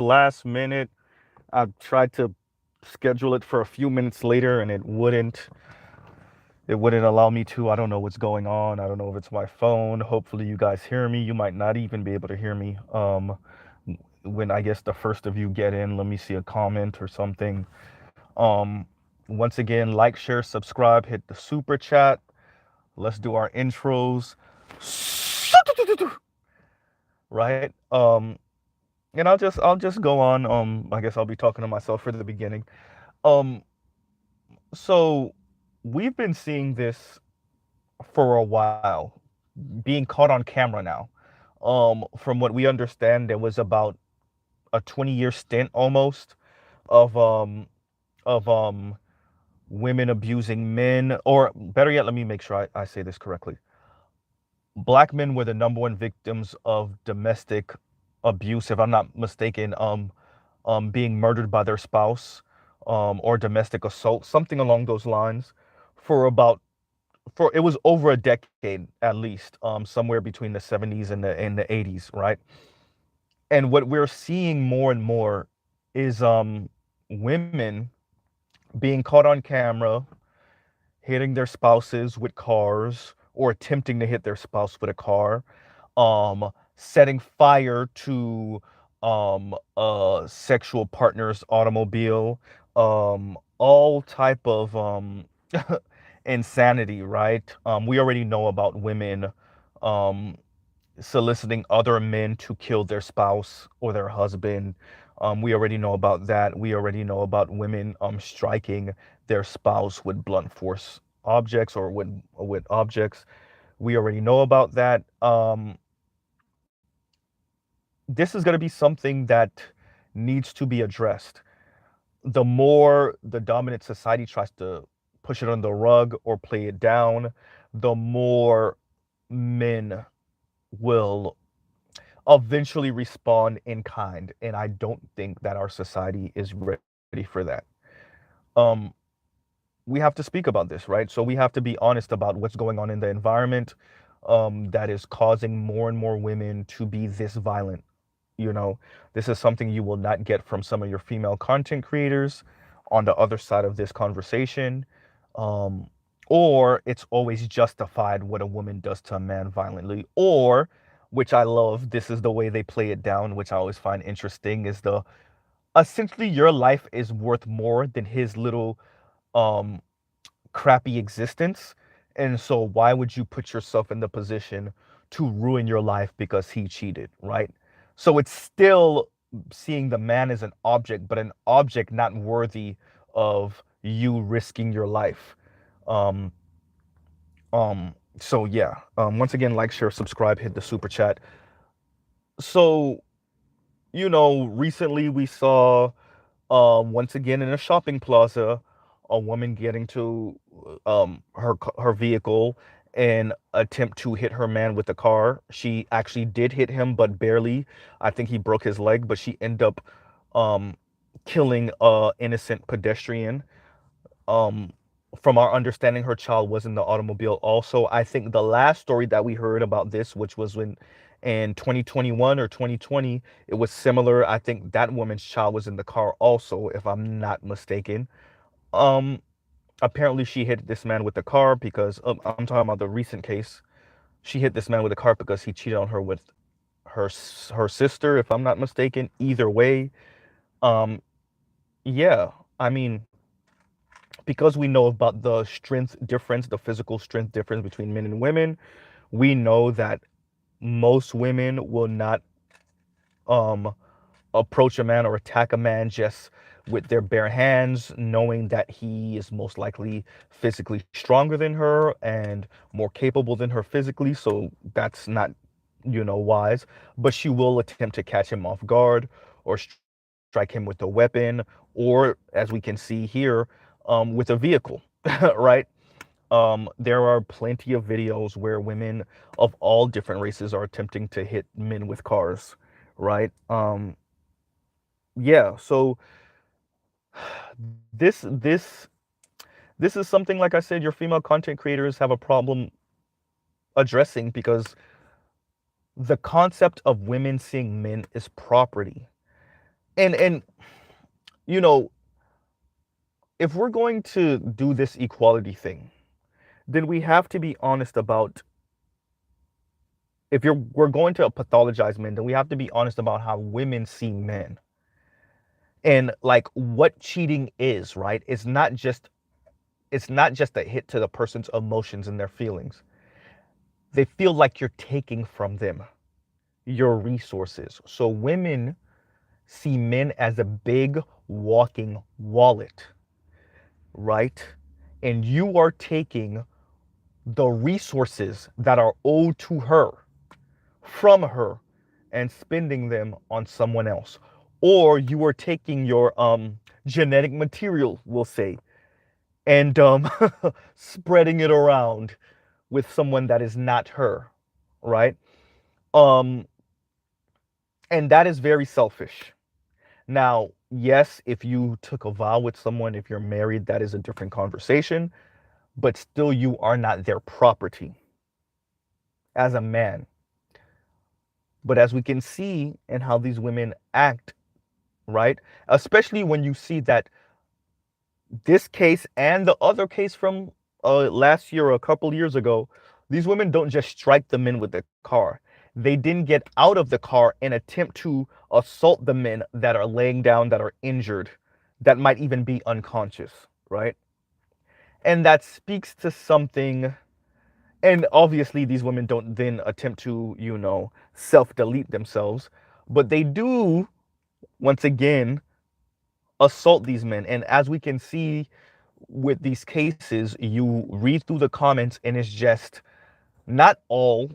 last minute. I tried to schedule it for a few minutes later and it wouldn't allow me to. I don't know what's going on. I don't know if it's my phone. Hopefully you guys hear me. You might not even be able to hear me. When I guess the first of you get in, let me see a comment or something. Um Once again, like, share, subscribe, hit the super chat. Let's do our intros. Right? And I'll just go on. I guess I'll be talking to myself for the beginning. Um so we've been seeing this for a while, being caught on camera now. From what we understand, there was about a 20-year stint almost of women abusing men, or better yet, let me make sure I say this correctly. Black men were the number one victims of domestic abuse, if I'm not mistaken, being murdered by their spouse, or domestic assault, something along those lines, for about for it was over a decade at least, somewhere between the 70s and the 80s, right? And what we're seeing more and more is women being caught on camera hitting their spouses with cars or attempting to hit their spouse with a car, setting fire to a sexual partner's automobile, all type of insanity, right? We already know about women um soliciting other men to kill their spouse or their husband. We already know about that. We already know about women striking their spouse with blunt force objects or with objects. We already know about that. This is going to be something that needs to be addressed. The more the dominant society tries to push it on the rug or play it down, the more men will eventually respond in kind. And I don't think that our society is ready for that. Um, we have to speak about this, right? So we have to be honest about what's going on in the environment, that is causing more and more women to be this violent. You know, this is something you will not get from some of your female content creators on the other side of this conversation. Um, or it's always justified what a woman does to a man violently, or, which I love, this is the way they play it down, which I always find interesting, is the essentially your life is worth more than his little um crappy existence. And so why would you put yourself in the position to ruin your life because he cheated, right? So it's still seeing the man as an object, but an object not worthy of you risking your life. Um, so yeah. Once again, like, share, subscribe, hit the super chat. So, recently we saw, once again in a shopping plaza, a woman getting to her vehicle and attempt to hit her man with the car. She actually did hit him, but barely. I think he broke his leg, but she ended up um killing a innocent pedestrian. Um, from our understanding, her child was in the automobile also. I think the last story that we heard about this, which was when in 2021 or 2020, it was similar. I think that woman's child was in the car also, if I'm not mistaken. Um, Apparently she hit this man with the car because, I'm talking about the recent case. She hit this man with a car because he cheated on her with her sister, if I'm not mistaken. Either way, um, yeah, I mean, because we know about the strength difference, the physical strength difference between men and women, we know that most women will not um approach a man or attack a man just with their bare hands, knowing that he is most likely physically stronger than her and more capable than her physically. So that's not, wise. But she will attempt to catch him off guard or strike him with a weapon, or as we can see here, with a vehicle, right? There are plenty of videos where women of all different races are attempting to hit men with cars, right? Yeah, so this this this is something, like I said, your female content creators have a problem addressing, because the concept of women seeing men as property And you know, if we're going to do this equality thing, then we have to be honest about, if you're we're going to pathologize men, then we have to be honest about how women see men. And like what cheating is, right? It's not just a hit to the person's emotions and their feelings. They feel like you're taking from them your resources. So women see men as a big walking wallet, right? And you are taking the resources that are owed to her from her and spending them on someone else. Or you are taking your genetic material, we'll say, and spreading it around with someone that is not her, right? Um, and that is very selfish. Now, yes, if you took a vow with someone, if you're married, that is a different conversation, but still, you are not their property as a man. But as we can see in how these women act, right? Especially when you see that this case and the other case from last year or a couple years ago, these women don't just strike the men with the car. They didn't get out of the car and attempt to assault the men that are laying down, that are injured, that might even be unconscious, right? And that speaks to something. And obviously, these women don't then attempt to, self delete themselves, but they do, once again, assault these men. And as we can see with these cases, you read through the comments and it's just not all,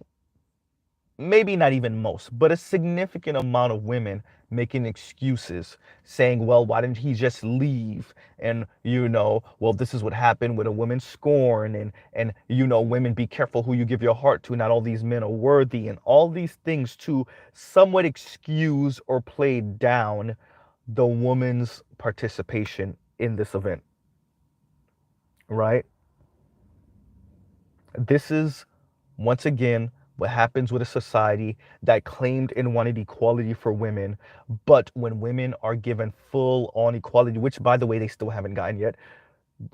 maybe not even most, but a significant amount of women making excuses, saying, well, why didn't he just leave? And, well, this is what happened with a woman scorn. And women, be careful who you give your heart to. Not all these men are worthy. And all these things to somewhat excuse or play down the woman's participation in this event, right? This is, once again, what happens with a society that claimed and wanted equality for women. But when women are given full on equality, which, by the way, they still haven't gotten yet,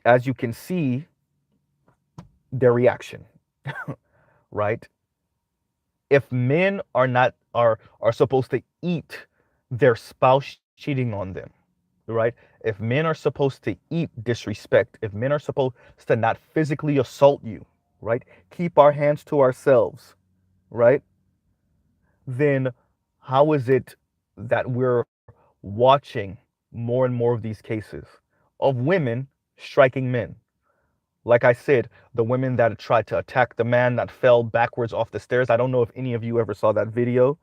as you can see, their reaction, right? If men are supposed to eat their spouse cheating on them, right? If men are supposed to eat disrespect, if men are supposed to not physically assault you, right? Keep our hands to ourselves, right? Then how is it that we're watching more and more of these cases of women striking men? Like I said, the women that tried to attack the man that fell backwards off the stairs. I don't know if any of you ever saw that video,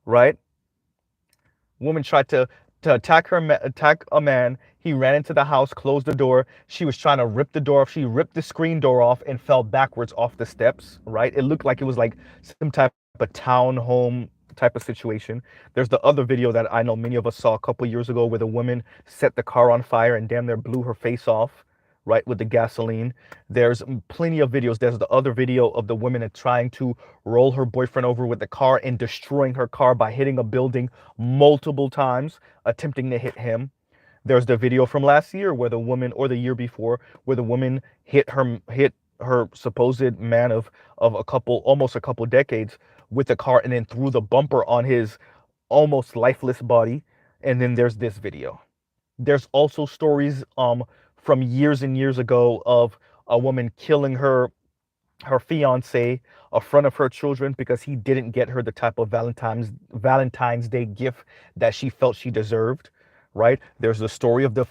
right? Woman tried to attack a man. He ran into the house, closed the door. She was trying to rip the door off. She ripped the screen door off and fell backwards off the steps, right? It looked like it was like some type of townhome type of situation. There's the other video that I know many of us saw a couple years ago where the woman set the car on fire and damn near blew her face off, right, with the gasoline. There's plenty of videos. There's the other video of the woman trying to roll her boyfriend over with the car and destroying her car by hitting a building multiple times, attempting to hit him. There's the video from last year where the woman, or the year before, where the woman hit her supposed man of almost a couple decades with the car and then threw the bumper on his almost lifeless body. And then there's this video. There's also stories from years and years ago of a woman killing her fiance in front of her children because he didn't get her the type of Valentine's Day gift that she felt she deserved. Right? There's the story of the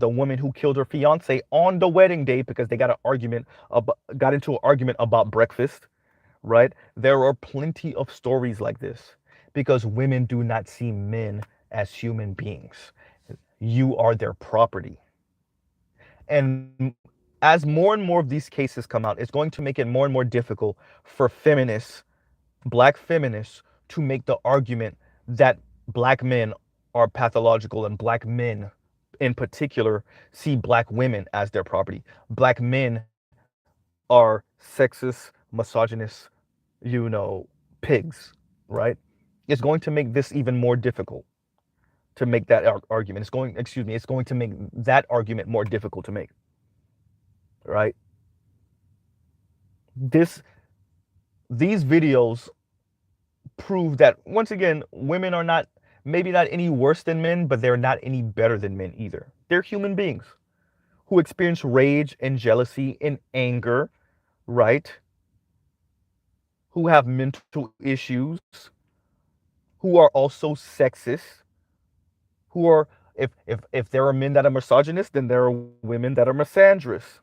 woman who killed her fiance on the wedding day because they got into an argument about breakfast. Right? There are plenty of stories like this because women do not see men as human beings. You are their property. And as more and more of these cases come out, it's going to make it more and more difficult for feminists, black feminists, to make the argument that black men are pathological and black men in particular see black women as their property. Black men are sexist, misogynist, pigs, right? It's going to make this even more difficult. to make that argument. It's going, excuse me, it's going to make that argument more difficult to make, right? This these videos prove that once again, women are not, maybe not any worse than men, but they're not any better than men either. They're human beings who experience rage and jealousy and anger, right? Who have mental issues, who are also sexist, who are, if there are men that are misogynist, then there are women that are misandrous,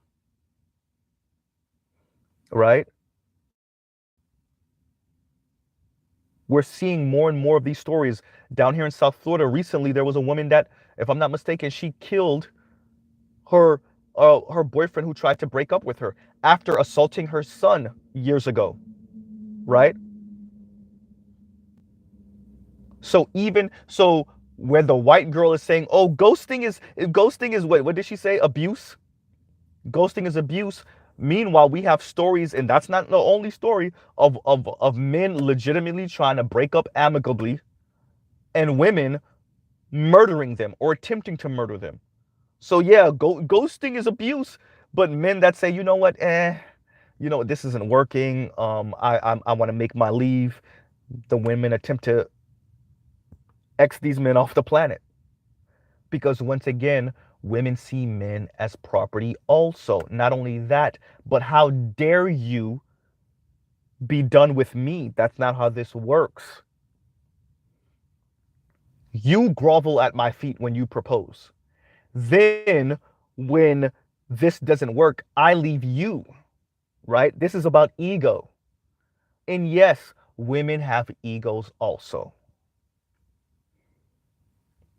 right? We're seeing more and more of these stories down here in South Florida. Recently, there was a woman that, if I'm not mistaken, she killed her her boyfriend who tried to break up with her after assaulting her son years ago, right? So even so, when the white girl is saying, "Oh, ghosting is what did she say? Abuse. Ghosting is abuse." Meanwhile, we have stories, and that's not the only story of men legitimately trying to break up amicably, and women murdering them or attempting to murder them. So yeah, ghosting is abuse, but men that say, you know what, this isn't working. I want to make my leave. The women attempt to X these men off the planet because once again, women see men as property. Also, not only that, but how dare you be done with me? That's not how this works. You grovel at my feet when you propose. Then, when this doesn't work, I leave you, right? This is about ego. And yes, women have egos also.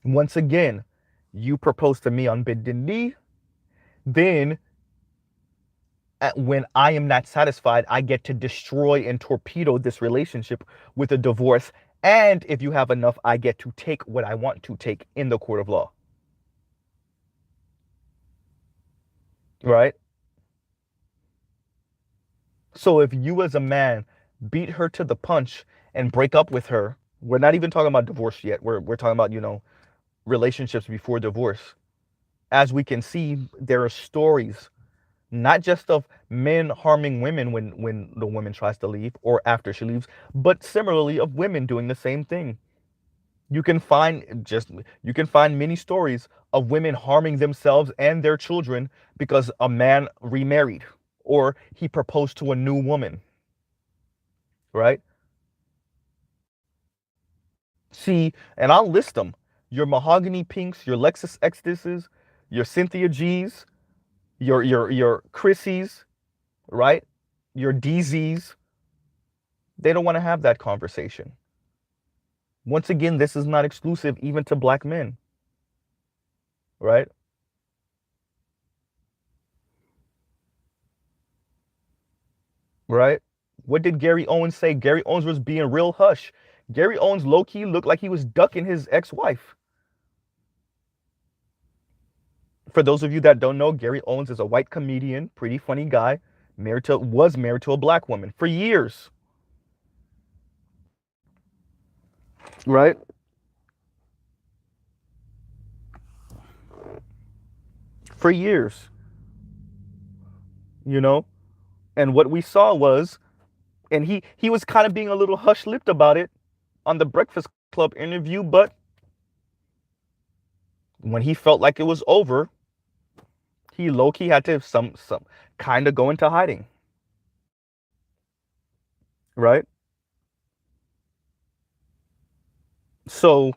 Once again, you propose to me on bended knee, then when I am not satisfied, I get to destroy and torpedo this relationship with a divorce. And if you have enough, I get to take what I want to take in the court of law, right? So if you as a man beat her to the punch and break up with her, we're not even talking about divorce yet. We're talking about, relationships before divorce. As we can see, there are stories not just of men harming women when the woman tries to leave or after she leaves, but similarly of women doing the same thing. You can find many stories of women harming themselves and their children because a man remarried or he proposed to a new woman, right? See, and I'll list them. Your Mahogany Pinks, your Lexus Exodus, your Cynthia G's, your Chrissy's, right? Your DZ's. They don't want to have that conversation. Once again, this is not exclusive even to black men, right? Right? What did Gary Owens say? Gary Owens was being real hush. Gary Owens low key looked like he was ducking his ex-wife. For those of you that don't know, Gary Owens is a white comedian, pretty funny guy, was married to a black woman for years, right? For years, you know. And what we saw was, and he was kind of being a little hush-lipped about it on the Breakfast Club interview, but when he felt like it was over, he low-key had to some kind of go into hiding, right? So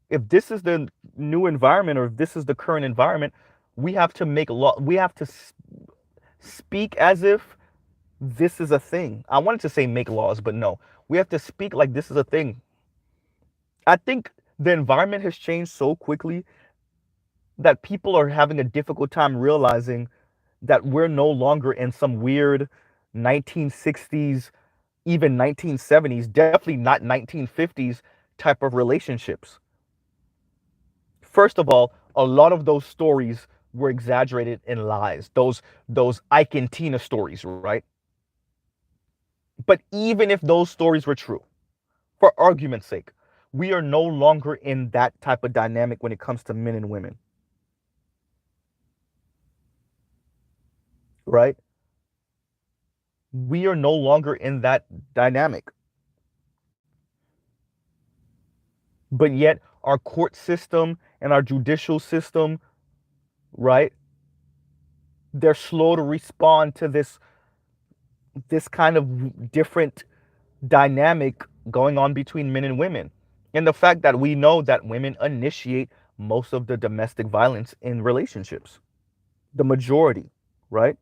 if this is the new environment or if this is the current environment, we have to make law. We have to speak as if this is a thing. I wanted to say make laws, but no. We have to speak like this is a thing. I think the environment has changed so quickly that people are having a difficult time realizing that we're no longer in some weird 1960s, even 1970s, definitely not 1950s type of relationships. First of all, a lot of those stories were exaggerated in lies. Those Ike and Tina stories, right? But even if those stories were true, for argument's sake, We are no longer in that type of dynamic when it comes to men and women, right? We are no longer in that dynamic. But yet, our court system and our judicial system, right? They're slow to respond to this kind of different dynamic going on between men and women. And the fact that we know that women initiate most of the domestic violence in relationships, the majority, right?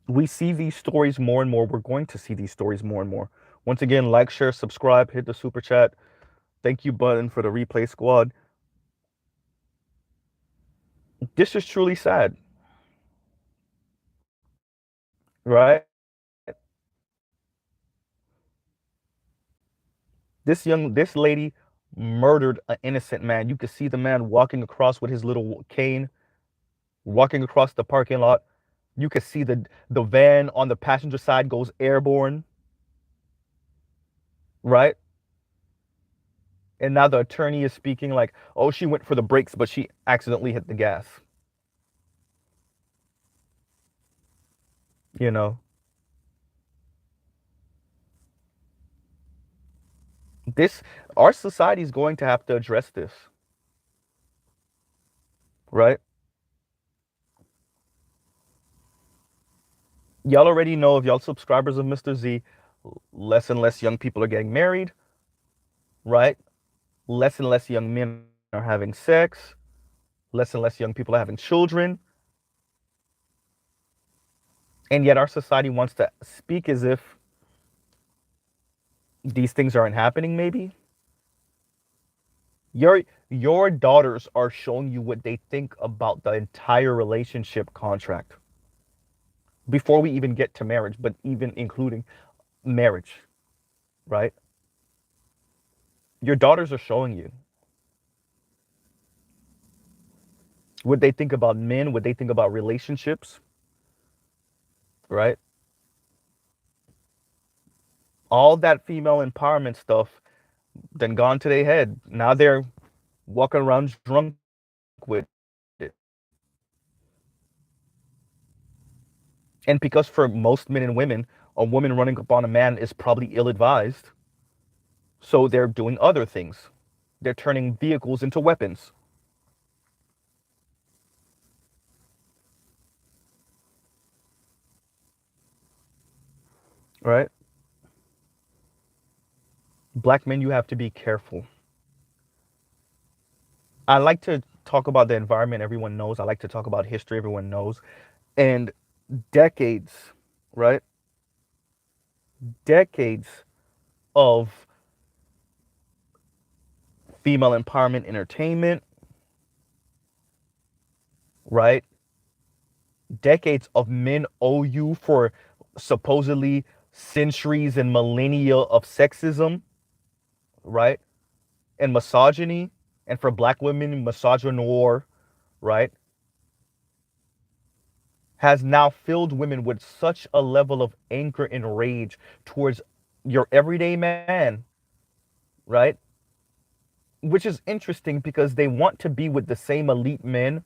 We see these stories more and more. We're going to see these stories more and more. Once again, like, share, subscribe, hit the super chat. Thank you button for the replay squad. This is truly sad, right? This lady murdered an innocent man. You could see the man walking across with his little cane, walking across the parking lot. You could see the van on the passenger side goes airborne, right? And now the attorney is speaking like, oh, she went for the brakes, but she accidentally hit the gas. You know, this our society is going to have to address this, right? Y'all already know, if y'all subscribers of Mr. Z, less and less young people are getting married, right? Less and less young men are having sex. Less and less young people are having children. And yet our society wants to speak as if these things aren't happening, maybe. Your daughters are showing you what they think about the entire relationship contract before we even get to marriage, but even including marriage, right? Your daughters are showing you what they think about men, what they think about relationships, right? All that female empowerment stuff then gone to their head. Now they're walking around drunk with it. And because for most men and women, a woman running up on a man is probably ill advised. So they're doing other things. They're turning vehicles into weapons, right? Black men, you have to be careful. I like to talk about the environment everyone knows. I like to talk about history everyone knows. And decades, right? Decades of female empowerment entertainment, right? Decades of men owe you for supposedly centuries and millennia of sexism, right? And misogyny, and for black women, misogynoir, right? Has now filled women with such a level of anger and rage towards your everyday man, right? Which is interesting because they want to be with the same elite men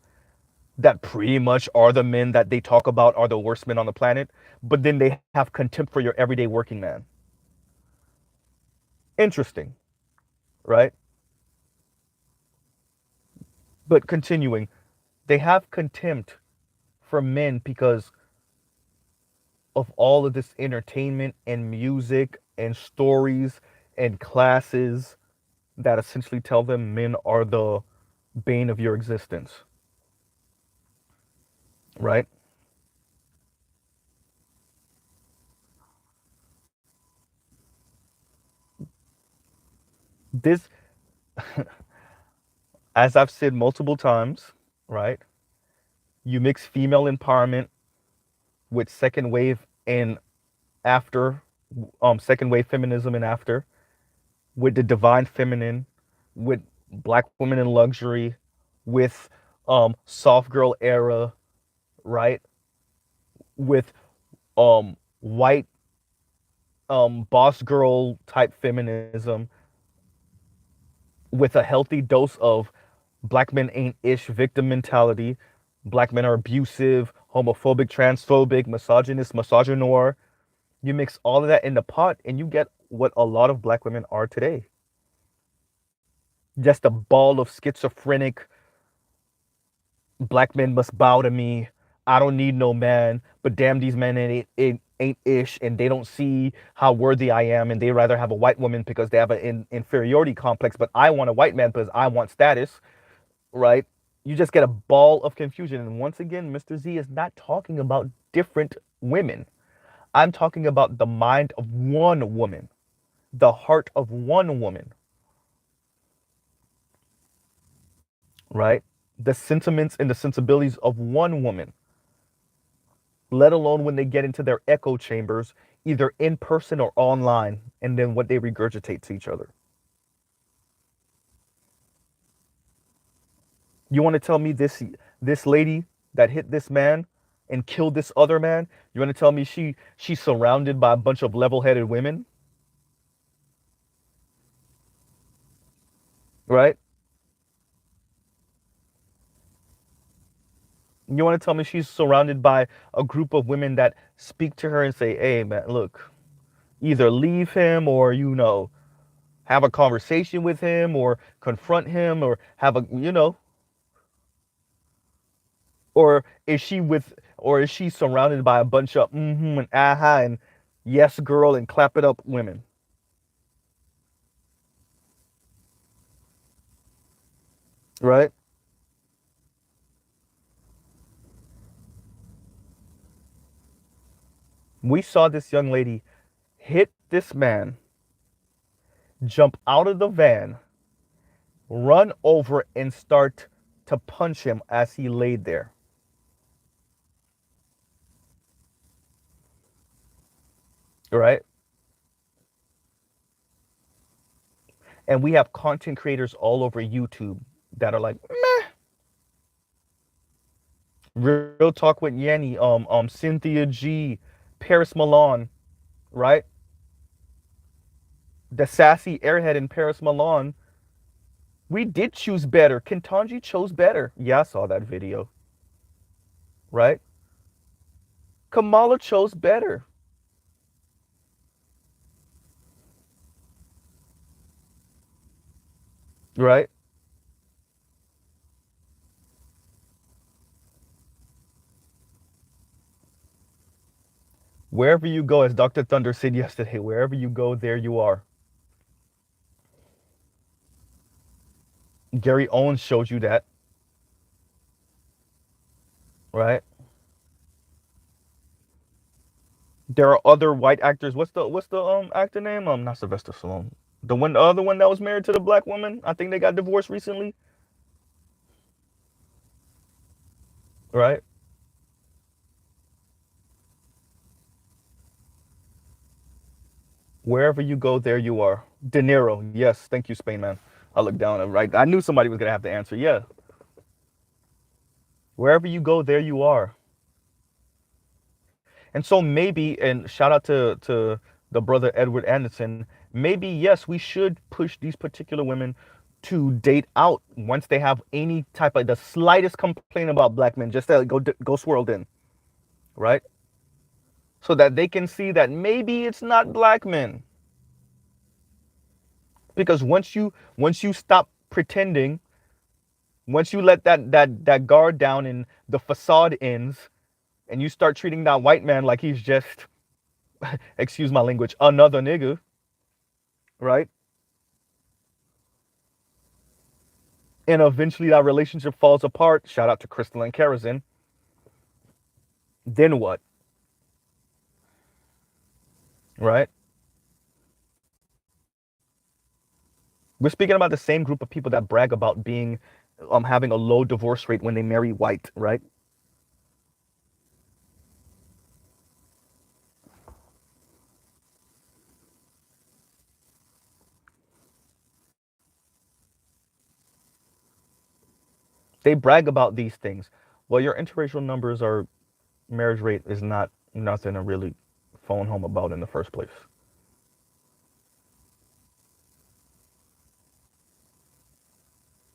that pretty much are the men that they talk about are the worst men on the planet, but then they have contempt for your everyday working man. Interesting, right? But continuing, they have contempt for men because of all of this entertainment and music and stories and classes that essentially tell them men are the bane of your existence, right? This, as I've said multiple times, right? You mix female empowerment with second wave and after, second wave feminism and after, with the divine feminine, with black women in luxury, with soft girl era, right? with white boss girl type feminism with a healthy dose of black men ain't ish victim mentality. Black men are abusive, homophobic, transphobic, misogynist, misogynoir. You mix all of that in the pot and you get what a lot of black women are today. Just a ball of schizophrenic black men must bow to me. I don't need no man, but damn, these men ain't ish, and they don't see how worthy I am, and they rather have a white woman because they have an inferiority complex. But I want a white man because I want status, right? You just get a ball of confusion. And once again, Mr. Z is not talking about different women. I'm talking about the mind of one woman, the heart of one woman, right? The sentiments and the sensibilities of one woman, let alone when they get into their echo chambers, either in person or online, and then what they regurgitate to each other. You want to tell me this lady that hit this man and killed this other man? You want to tell me she's surrounded by a bunch of level-headed women, right? You want to tell me she's surrounded by a group of women that speak to her and say, "Hey, man, look, either leave him or have a conversation with him or confront him or have a or is she surrounded by a bunch of and aha and yes girl and clap it up women, right? We saw this young lady hit this man, jump out of the van, run over and start to punch him as he laid there, right? And we have content creators all over YouTube that are like, meh. Real talk with Yanni, Cynthia G, Paris Milan, right? The sassy airhead in Paris Milan. We did choose better. Kentanji chose better. Yeah, I saw that video, right? Kamala chose better, right? Wherever you go, as Dr. Thunder said yesterday, wherever you go, there you are. Gary Owens showed you that, right? There are other white actors. What's the actor name? Not Sylvester Stallone. The other one that was married to the black woman. I think they got divorced recently, right? Wherever you go, there you are. De Niro, yes, thank you, Spain man. I looked down, right? I knew somebody was gonna have to answer. Yeah, wherever you go, there you are. And so maybe, and shout out to the brother Edward Anderson. Maybe yes, we should push these particular women to date out once they have any type of the slightest complaint about black men, just to go swirled in, right? So that they can see that maybe it's not black men. Because once you stop pretending, once you let that guard down and the facade ends, and you start treating that white man like he's just, excuse my language, another nigga, right? And eventually that relationship falls apart. Shout out to Crystal and Kerosene. Then what? Right? We're speaking about the same group of people that brag about being having a low divorce rate when they marry white, right? They brag about these things. Well, your interracial numbers are marriage rate is not nothing to really phone home about in the first place.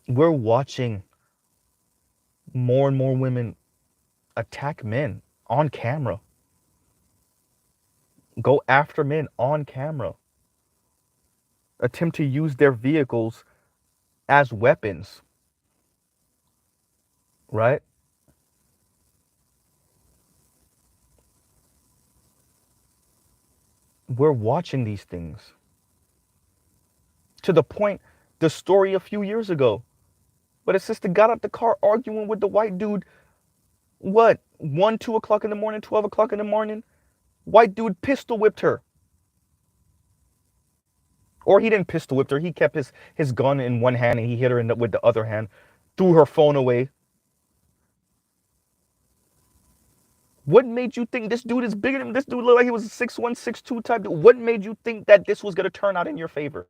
We're watching more and more women attack men on camera, go after men on camera, attempt to use their vehicles as weapons, right? We're watching these things to the point, the story a few years ago, but a sister got out the car arguing with the white dude. What? 1, 2 o'clock in the morning, 12 o'clock in the morning? White dude pistol whipped her. Or he didn't pistol whip her. He kept his gun in one hand and he hit her with the other hand, threw her phone away. What made you think this dude is bigger than this dude? Looked like he was a 6'1", 6'2" type dude. What made you think that this was gonna turn out in your favor?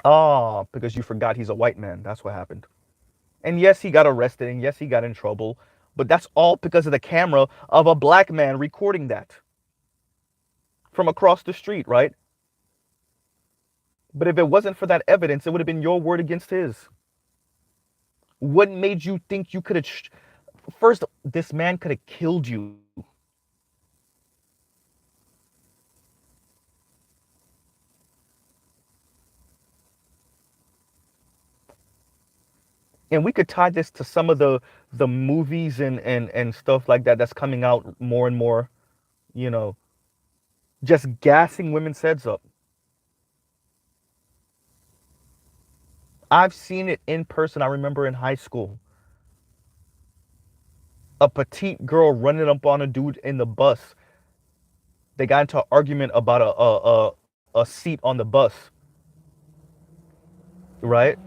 Ah, because you forgot he's a white man. That's what happened. And yes, he got arrested, and yes, he got in trouble. But that's all because of the camera of a black man recording that from across the street, right? But if it wasn't for that evidence, it would have been your word against his. What made you think you could have? First, this man could have killed you. And we could tie this to some of the movies and stuff like that that's coming out more and more, you know, just gassing women's heads up. I've seen it in person. I remember in high school, a petite girl running up on a dude in the bus. They got into an argument about a seat on the bus, right?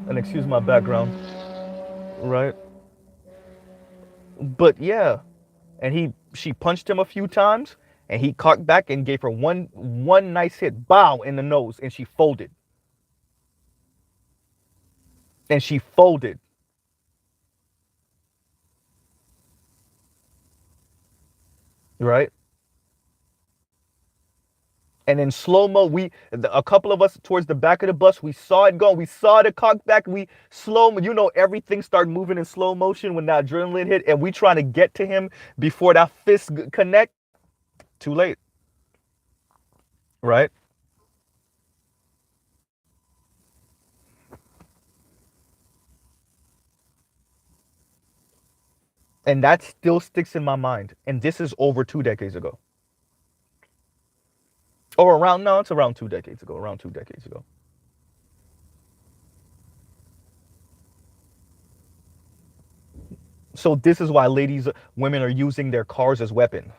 And excuse my background, right? But yeah, and she punched him a few times, and he cocked back and gave her one nice hit, bow in the nose, and she folded. And she folded, right? And in slow mo, a couple of us towards the back of the bus, we saw it go. We saw the cock back. We slow, everything started moving in slow motion when that adrenaline hit, and we trying to get to him before that fist connect. Too late, right? And that still sticks in my mind. And this is over 2 decades ago, or around no, it's around 2 decades ago. Around 2 decades ago. So this is why women are using their cars as weapons,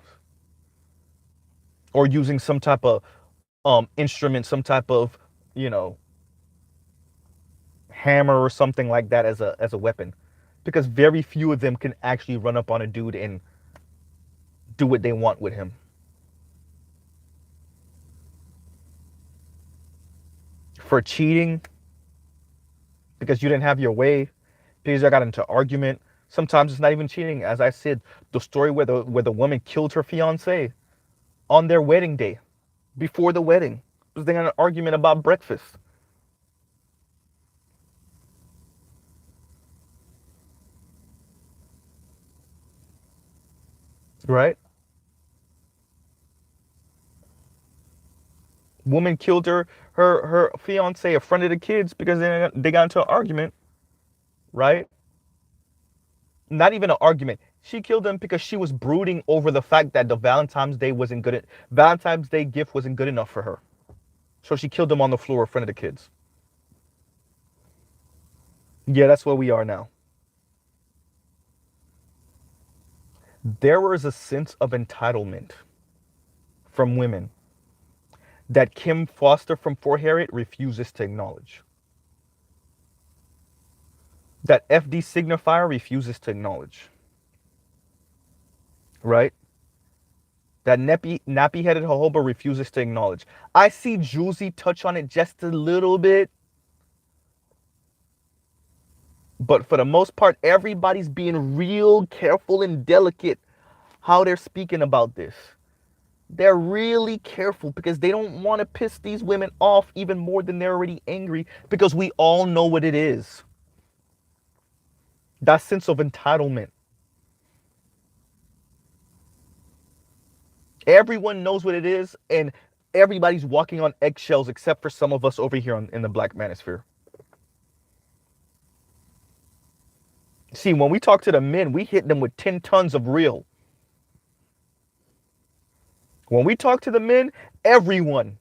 or using some type of instrument, some type of you know hammer or something like that as a weapon, because very few of them can actually run up on a dude and do what they want with him. For cheating, because you didn't have your way, because you got into argument. Sometimes it's not even cheating. As I said, the story where the woman killed her fiance on their wedding day, before the wedding, because they got an argument about breakfast, right? Woman killed her fiance in front of the kids because they got into an argument, right? Not even an argument. She killed him because she was brooding over the fact that the Valentine's Day gift wasn't good enough for her. So she killed him on the floor in front of the kids. Yeah, that's where we are now. There was a sense of entitlement from women that Kim Foster from Fort Harriet refuses to acknowledge. That FD signifier refuses to acknowledge. Right? That nappy headed jojoba refuses to acknowledge. I see Juicy touch on it just a little bit. But for the most part, everybody's being real careful and delicate how they're speaking about this. They're really careful because they don't want to piss these women off even more than they're already angry, because we all know what it is. That sense of entitlement. Everyone knows what it is, and everybody's walking on eggshells except for some of us over here in the Black Manosphere. See, when we talk to the men, we hit them with 10 tons of real. When we talk to the men, everyone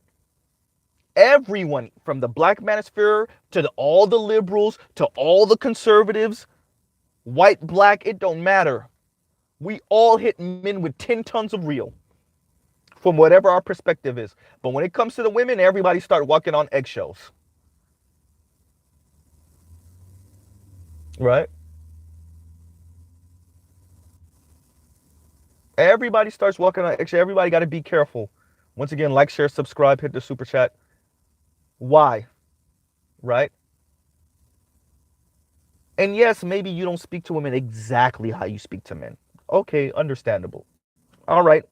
from the Black Manosphere to all the liberals to all the conservatives, white, black, it don't matter. We all hit men with 10 tons of real from whatever our perspective is. But when it comes to the women, everybody start walking on eggshells. Right? Everybody starts walking on eggshells. Everybody got to be careful. Once again, like, share, subscribe, hit the super chat. Why? Right? And yes, maybe you don't speak to women exactly how you speak to men. Okay, understandable. All right,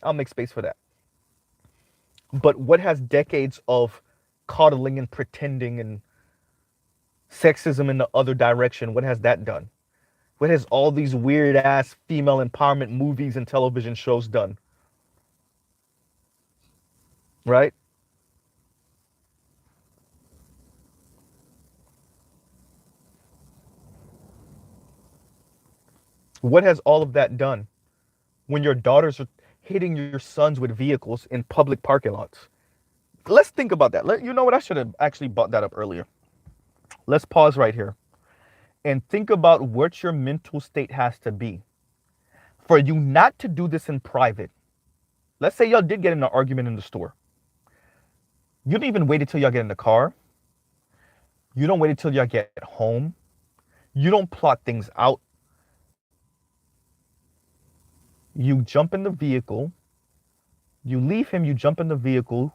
I'll make space for that. But what has decades of coddling and pretending and sexism in the other direction, what has that done? What has all these weird ass female empowerment movies and television shows done? Right? What has all of that done when your daughters are hitting your sons with vehicles in public parking lots? Let's think about that. You know what? I should have actually brought that up earlier. Let's pause right here and think about what your mental state has to be for you not to do this in private. Let's say y'all did get in an argument in the store. You don't even wait until y'all get in the car. You don't wait until y'all get home. You don't plot things out. You jump in the vehicle. You leave him, you jump in the vehicle,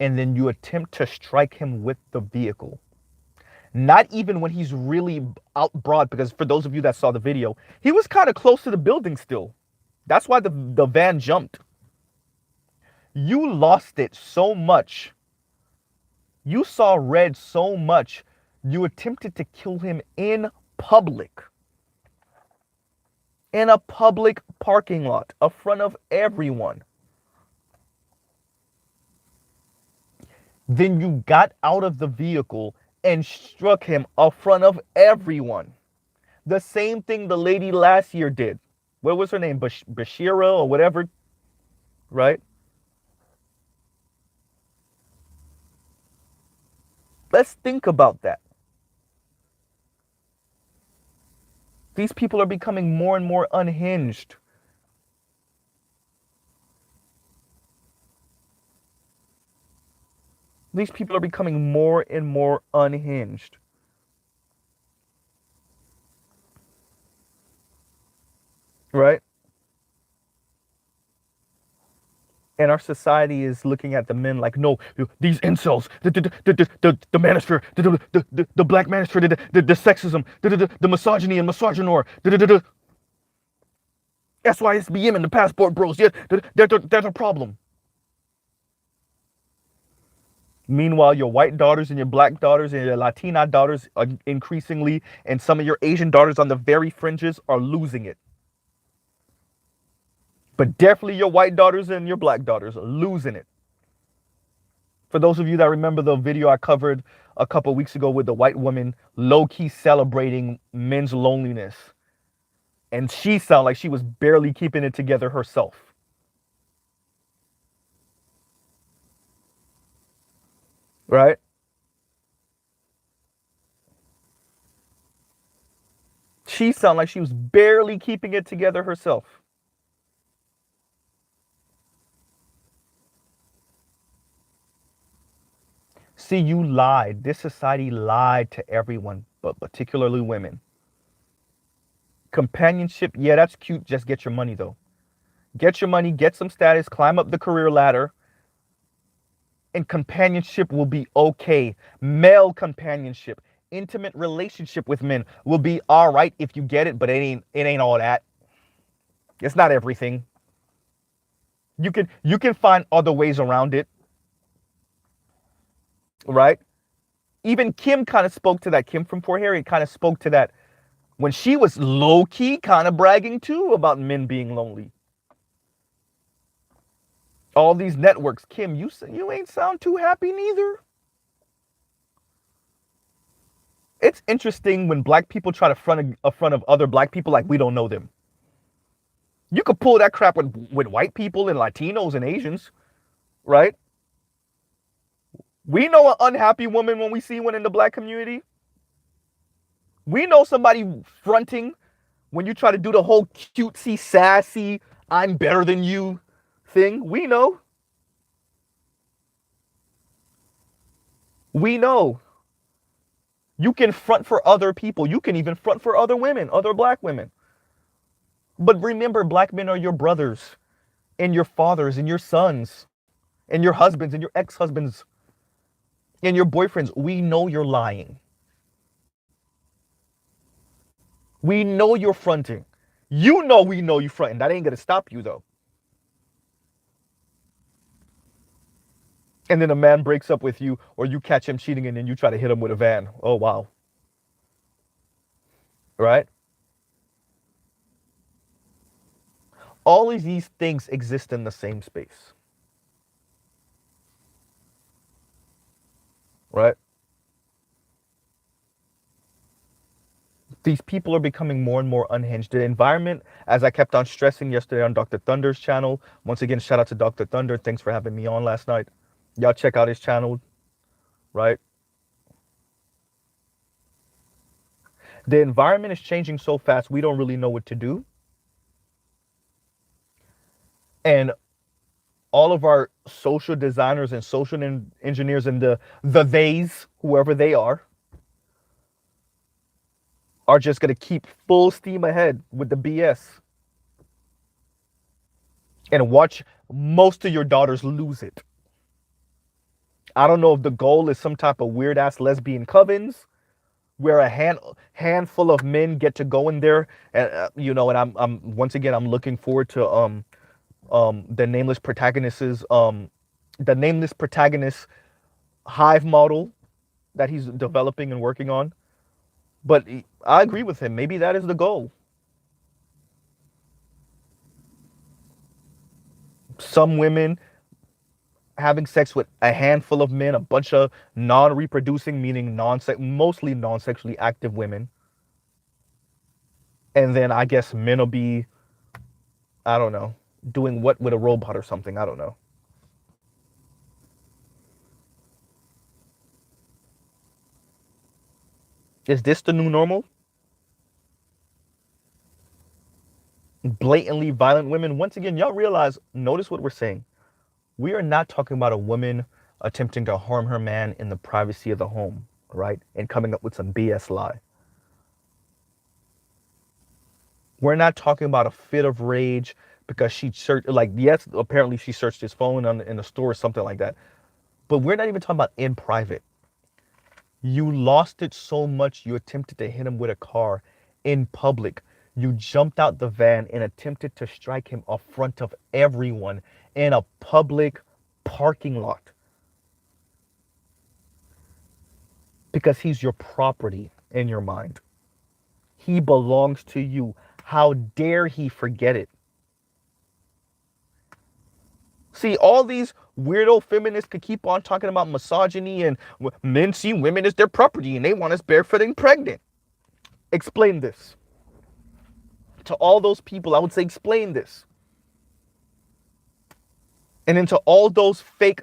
and then you attempt to strike him with the vehicle. Not even when he's really out broad, because for those of you that saw the video, he was kind of close to the building still. That's why the van jumped. You lost it so much. You saw red so much. You attempted to kill him in public. In a public parking lot, in front of everyone. Then you got out of the vehicle and struck him in front of everyone. The same thing the lady last year did. What was her name? Bashira or whatever, right? Let's think about that. These people are becoming more and more unhinged. These people are becoming more and more unhinged. Right? And our society is looking at the men like, no, these incels, the manosphere, the black manosphere, the sexism, the misogyny and misogynoir, SYSBM and the passport bros. Yeah, there's a problem. Meanwhile, your white daughters and your black daughters and your Latina daughters are increasingly, and some of your Asian daughters on the very fringes are losing it. But definitely your white daughters and your black daughters are losing it. For those of you that remember the video I covered a couple weeks ago with the white woman low-key celebrating men's loneliness. And she sounded like she was barely keeping it together herself. Right? She sounded like she was barely keeping it together herself. See, you lied. This society lied to everyone, but particularly women. Companionship, yeah, that's cute. Just get your money, though. Get your money, get some status, climb up the career ladder, and companionship will be okay. Male companionship. intimate relationship with men will be all right if you get it, but it ain't all that. It's not everything. You can find other ways around it, right? Even Kim kind of spoke to that. Kim from Fort Harriet kind of spoke to that when she was low key kind of bragging too about men being lonely. All these networks, Kim, you ain't sound too happy neither. It's interesting when black people try to front of other black people like we don't know them. You could pull that crap with white people and Latinos and Asians, right? We know an unhappy woman when we see one in the black community. We know somebody fronting when you try to do the whole cutesy, sassy, I'm better than you thing. We know. We know. You can front for other people. You can even front for other women, other black women. But remember, black men are your brothers and your fathers and your sons and your husbands and your ex-husbands and your boyfriends. We know you're lying. We know you're fronting. You know we know you fronting. That ain't gonna stop you though. And then a man breaks up with you or you catch him cheating and then you try to hit him with a van. Oh wow. Right? All of these things exist in the same space. Right? These people are becoming more and more unhinged. The environment, as I kept on stressing yesterday on Dr. Thunder's channel, once again, shout out to Dr. Thunder. Thanks for having me on last night. Y'all check out his channel, right? The environment is changing so fast, we don't really know what to do. And all of our social designers and social engineers and the theys, whoever they are just going to keep full steam ahead with the BS and watch most of your daughters lose it. I don't know if the goal is some type of weird ass lesbian covens where a handful of men get to go in there, and and I'm once again I'm looking forward to the nameless protagonist hive model that he's developing and working on. But I agree with him. Maybe that is the goal. Some women having sex with a handful of men, a bunch of non-reproducing, meaning mostly non-sexually active women. And then I guess men will be, I don't know, doing what with a robot or something. I don't know. Is this the new normal? Blatantly violent women. Once again, y'all realize, notice what we're saying. We are not talking about a woman attempting to harm her man in the privacy of the home, right? And coming up with some BS lie. We're not talking about a fit of rage because she searched, like, yes, apparently she searched his phone in the store or something like that. But we're not even talking about in private. You lost it so much you attempted to hit him with a car in public. You jumped out the van and attempted to strike him in front of everyone in a public parking lot. Because he's your property in your mind. He belongs to you. How dare he forget it? See, all these weirdo feminists could keep on talking about misogyny and men see women as their property and they want us barefoot and pregnant. Explain this. To all those people, I would say explain this. And then to all those fake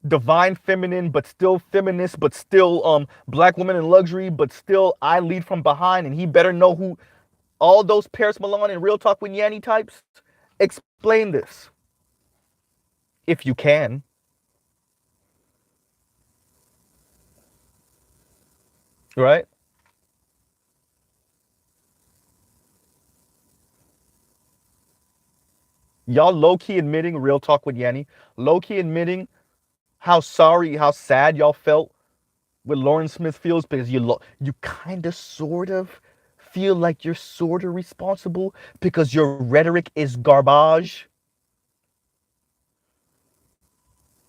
divine feminine but still feminist but still black woman in luxury but still I lead from behind and he better know who, all those Paris Milan and Real Talk with Yanny types, explain this if you can. Right? Y'all low-key admitting, Real Talk with Yanny, low-key admitting how sorry, how sad y'all felt with Lauren Smith feels because you kind of sort of feel like you're sort of responsible because your rhetoric is garbage.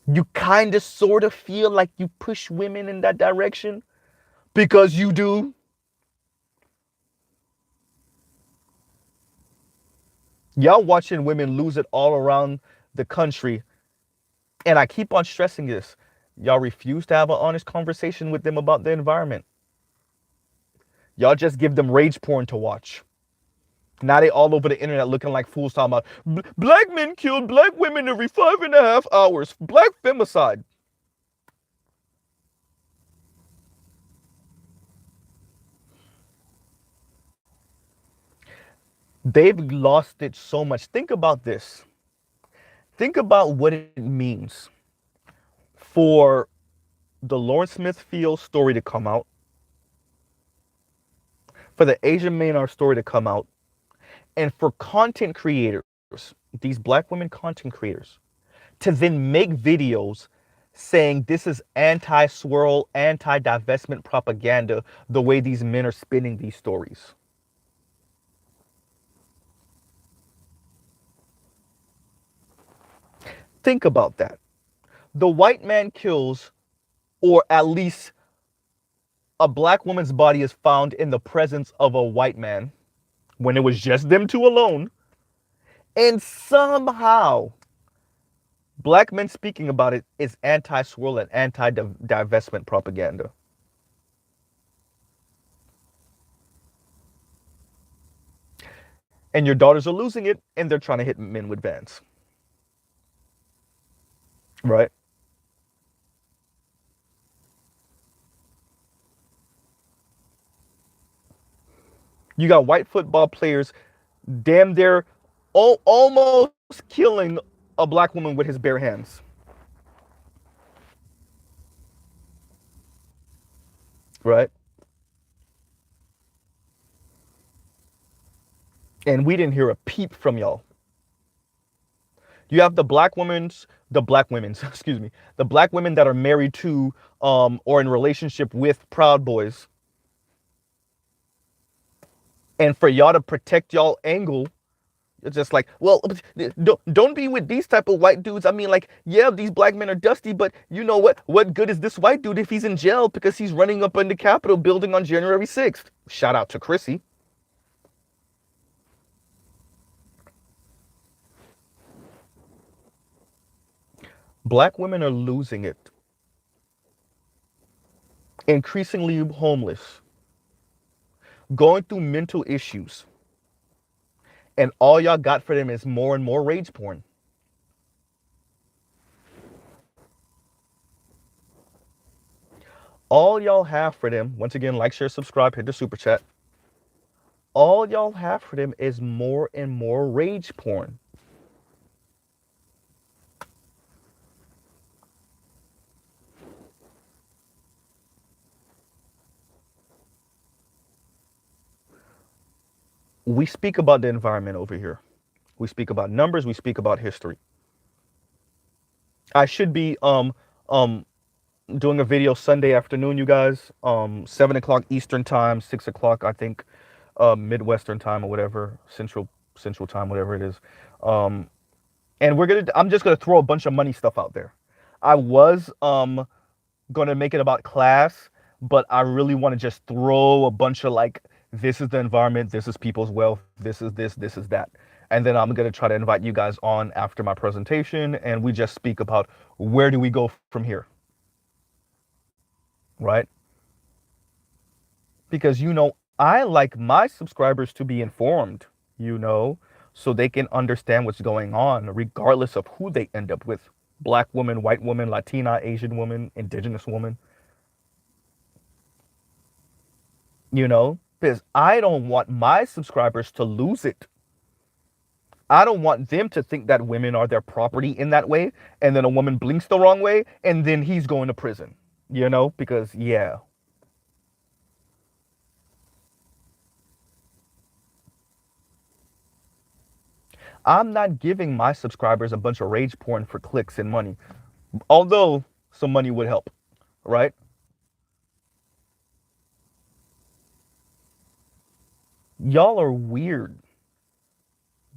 You kind of sort of feel like you push women in that direction because you do. Y'all watching women lose it all around the country. And I keep on stressing this. Y'all refuse to have an honest conversation with them about the environment. Y'all just give them rage porn to watch. Now they all over the internet looking like fools talking about black men killed black women every 5.5 hours. Black femicide. They've lost it so much. Think about this. Think about what it means for the Lawrence Smith Field story to come out, for the Asian Maynard story to come out, and for content creators, these black women content creators, to then make videos saying this is anti-swirl, anti-divestment propaganda, the way these men are spinning these stories. Think about that. The white man kills, or at least a black woman's body is found in the presence of a white man when it was just them two alone, and somehow black men speaking about it is anti-swirl and anti-divestment propaganda. And your daughters are losing it, and they're trying to hit men with vans, right? You got white football players damn near almost killing a black woman with his bare hands, right? And we didn't hear a peep from y'all. You have the black women's, excuse me, the black women that are married to or in relationship with Proud Boys, and for y'all to protect y'all angle, it's just like, well, don't be with these type of white dudes. I mean, like, yeah, these black men are dusty, but you know what? What good is this white dude if he's in jail because he's running up in the Capitol building on January 6th? Shout out to Chrissy. Black women are losing it, increasingly homeless, going through mental issues, and all y'all got for them is more and more rage porn. All y'all have for them, once again, like, share, subscribe, hit the super chat. All y'all have for them is more and more rage porn. We speak about the environment over here. We speak about numbers, we speak about history. I should be um doing a video Sunday afternoon, you guys. 7 o'clock Eastern time, 6 o'clock, I think, Midwestern time or whatever, Central time, whatever it is. Um, and I'm just gonna throw a bunch of money stuff out there. I was gonna make it about class, but I really want to just throw a bunch of like, this is the environment, this is people's wealth, this is that. And then I'm gonna try to invite you guys on after my presentation, and we just speak about where do we go from here, right? Because I like my subscribers to be informed, so they can understand what's going on, regardless of who they end up with. Black woman, white woman, Latina, Asian woman, indigenous woman, because I don't want my subscribers to lose it. I don't want them to think that women are their property in that way, and then a woman blinks the wrong way, and then he's going to prison, because, yeah. I'm not giving my subscribers a bunch of rage porn for clicks and money, although some money would help, right? Y'all are weird.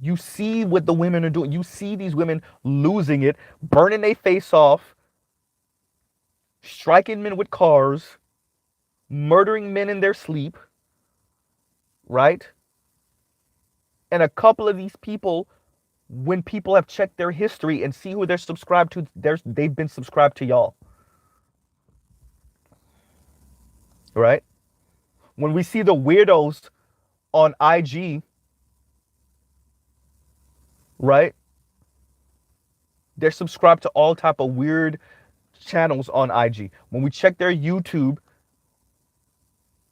You see what the women are doing. You see these women losing it, burning their face off, striking men with cars, murdering men in their sleep, right? And a couple of these people, when people have checked their history and see who they're subscribed to, they've been subscribed to y'all, right? When we see the weirdos on IG, right? They're subscribed to all type of weird channels on IG. When we check their YouTube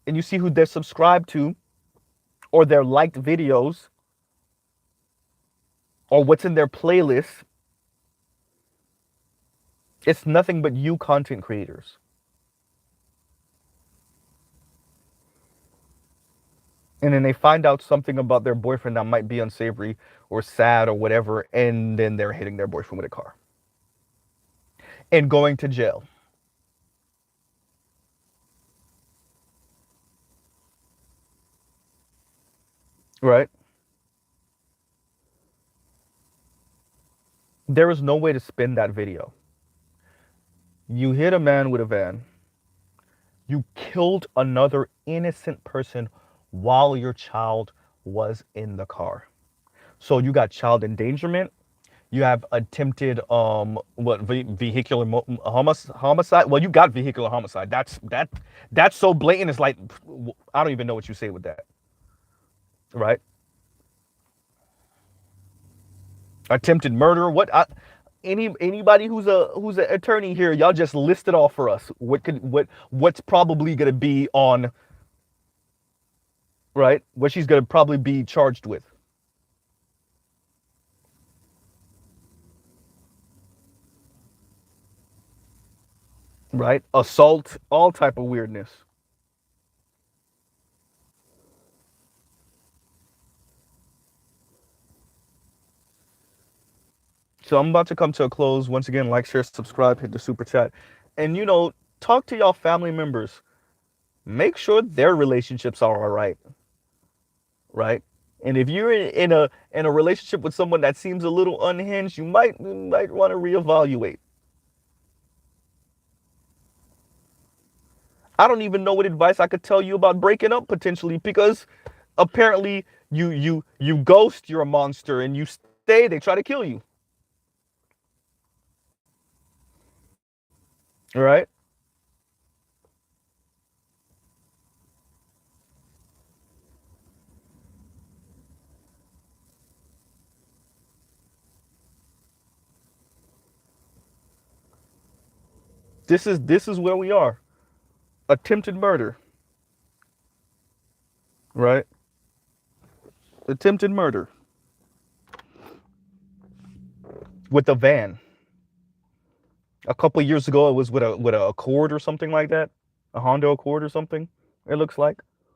and you see who they're subscribed to or their liked videos or what's in their playlist, it's nothing but you content creators. And then they find out something about their boyfriend that might be unsavory or sad or whatever, and then they're hitting their boyfriend with a car and going to jail. Right? There is no way to spin that video. You hit a man with a van. You killed another innocent person while your child was in the car. So you got child endangerment. You have attempted vehicular homicide. Well, you got vehicular homicide. That's so blatant. It's like I don't even know what you say with that, right? Attempted murder. Anybody who's an attorney here, y'all just list it off for us. What's probably gonna be on, right? What she's gonna probably be charged with. Right? Assault, all type of weirdness. So I'm about to come to a close. Once again, like, share, subscribe, hit the super chat. And talk to y'all family members. Make sure their relationships are all right. Right? And if you're in a relationship with someone that seems a little unhinged, you might want to reevaluate. I don't even know what advice I could tell you about breaking up potentially because apparently you ghost, you're a monster, and you stay, they try to kill you. All right? This is where we are. Attempted murder, right? Attempted murder with a van. A couple of years ago, it was with a Accord or something like that, a Honda Accord or something. It looks like.